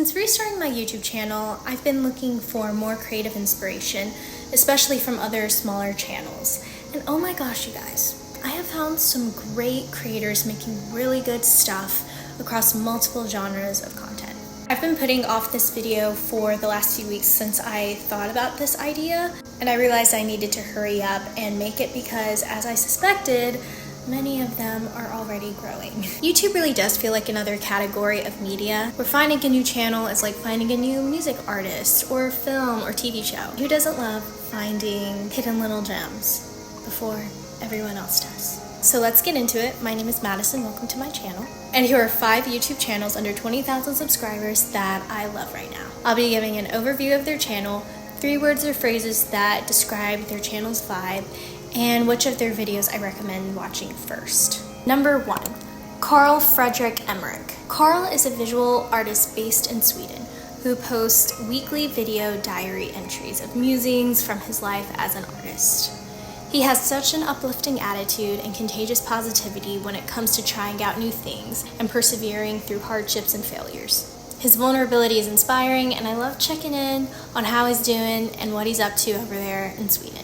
Since restarting my YouTube channel, I've been looking for more creative inspiration, especially from other smaller channels. And oh my gosh, you guys, I have found some great creators making really good stuff across multiple genres of content. I've been putting off this video for the last few weeks since I thought about this idea, and I realized I needed to hurry up and make it because, as I suspected, many of them are already growing. YouTube really does feel like another category of media, where finding a new channel is like finding a new music artist or film or TV show. Who doesn't love finding hidden little gems before everyone else does? So let's get into it. My name is Madison, welcome to my channel. And here are 5 YouTube channels under 20,000 subscribers that I love right now. I'll be giving an overview of their channel, 3 words or phrases that describe their channel's vibe, and which of their videos I recommend watching first. Number 1, carlfredrikemrik. Carl is a visual artist based in Sweden who posts weekly video diary entries of musings from his life as an artist. He has such an uplifting attitude and contagious positivity when it comes to trying out new things and persevering through hardships and failures. His vulnerability is inspiring, and I love checking in on how he's doing and what he's up to over there in Sweden.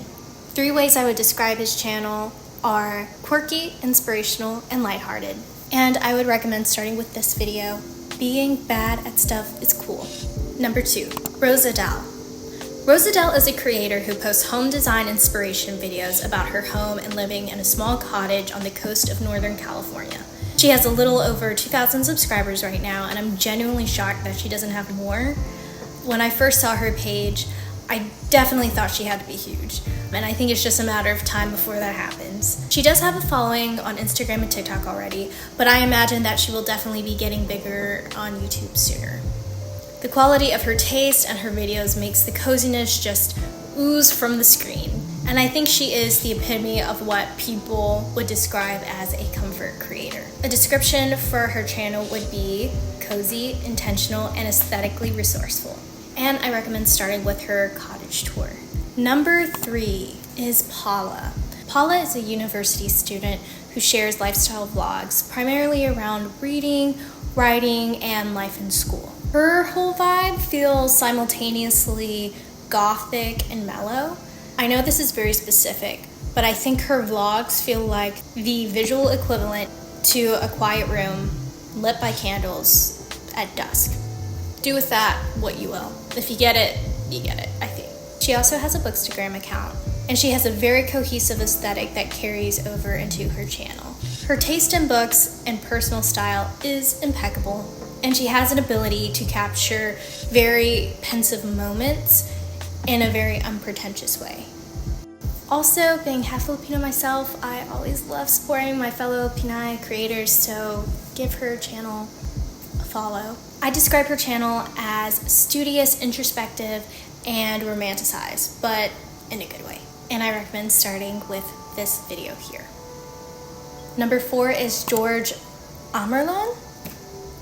3 ways I would describe his channel are quirky, inspirational, and lighthearted. And I would recommend starting with this video. Being bad at stuff is cool. Number 2, rosadelee. Rosadelee is a creator who posts home design inspiration videos about her home and living in a small cottage on the coast of Northern California. She has a little over 2,000 subscribers right now, and I'm genuinely shocked that she doesn't have more. When I first saw her page, I definitely thought she had to be huge, and I think it's just a matter of time before that happens. She does have a following on Instagram and TikTok already, but I imagine that she will definitely be getting bigger on YouTube sooner. The quality of her taste and her videos makes the coziness just ooze from the screen, and I think she is the epitome of what people would describe as a comfort creator. A description for her channel would be cozy, intentional, and aesthetically resourceful. And I recommend starting with her cottage tour. Number 3 is Paula. Paula is a university student who shares lifestyle vlogs, primarily around reading, writing, and life in school. Her whole vibe feels simultaneously gothic and mellow. I know this is very specific, but I think her vlogs feel like the visual equivalent to a quiet room lit by candles at dusk. Do with that what you will. If you get it, you get it, I think. She also has a Bookstagram account, and she has a very cohesive aesthetic that carries over into her channel. Her taste in books and personal style is impeccable, and she has an ability to capture very pensive moments in a very unpretentious way. Also, being half Filipino myself, I always love supporting my fellow Pinay creators, so give her channel a follow. I describe her channel as studious, introspective, and romanticized, but in a good way. And I recommend starting with this video here. Number 4 is georgemakesfilm.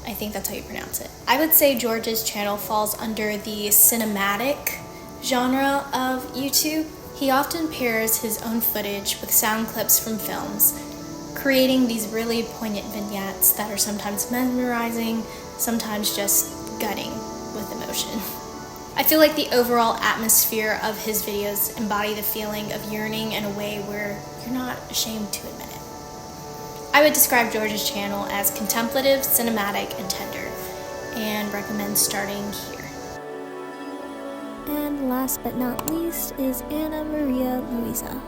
I think that's how you pronounce it. I would say George's channel falls under the cinematic genre of YouTube. He often pairs his own footage with sound clips from films, creating these really poignant vignettes that are sometimes mesmerizing, sometimes just gutting with emotion. I feel like the overall atmosphere of his videos embody the feeling of yearning in a way where you're not ashamed to admit it. I would describe George's channel as contemplative, cinematic, and tender, and recommend starting here. And last but not least is AnnaMariaLuisa.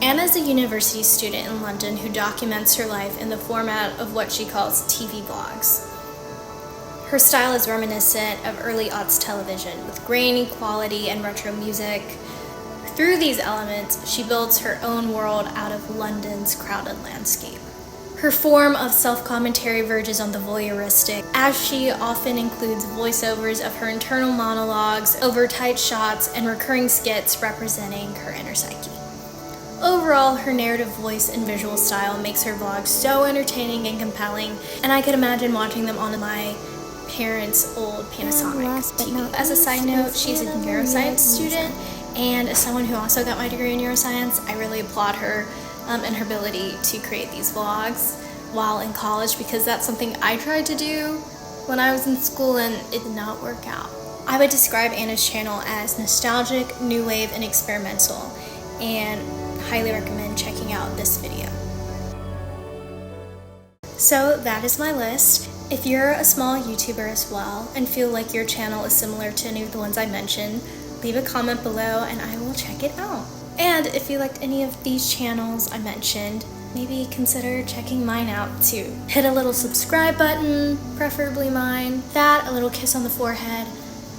Anna is a university student in London who documents her life in the format of what she calls TV vlogs. Her style is reminiscent of early aughts television, with grainy quality and retro music. Through these elements, she builds her own world out of London's crowded landscape. Her form of self-commentary verges on the voyeuristic, as she often includes voiceovers of her internal monologues, over tight shots, and recurring skits representing her inner psyche. Overall, her narrative voice and visual style makes her vlogs so entertaining and compelling, and I could imagine watching them on my parents' old Panasonic TV. As a side note, she's a neuroscience student, and as someone who also got my degree in neuroscience, I really applaud her and her ability to create these vlogs while in college, because that's something I tried to do when I was in school and it did not work out. I would describe Anna's channel as nostalgic, new wave, and experimental, and highly recommend checking out this video. So that is my list. If you're a small YouTuber as well and feel like your channel is similar to any of the ones I mentioned, leave a comment below and I will check it out. And if you liked any of these channels I mentioned, maybe consider checking mine out too. Hit a little subscribe button, preferably mine. That, a little kiss on the forehead.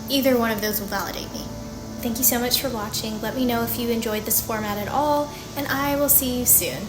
Either one of those will validate me. Thank you so much for watching. Let me know if you enjoyed this format at all, and I will see you soon.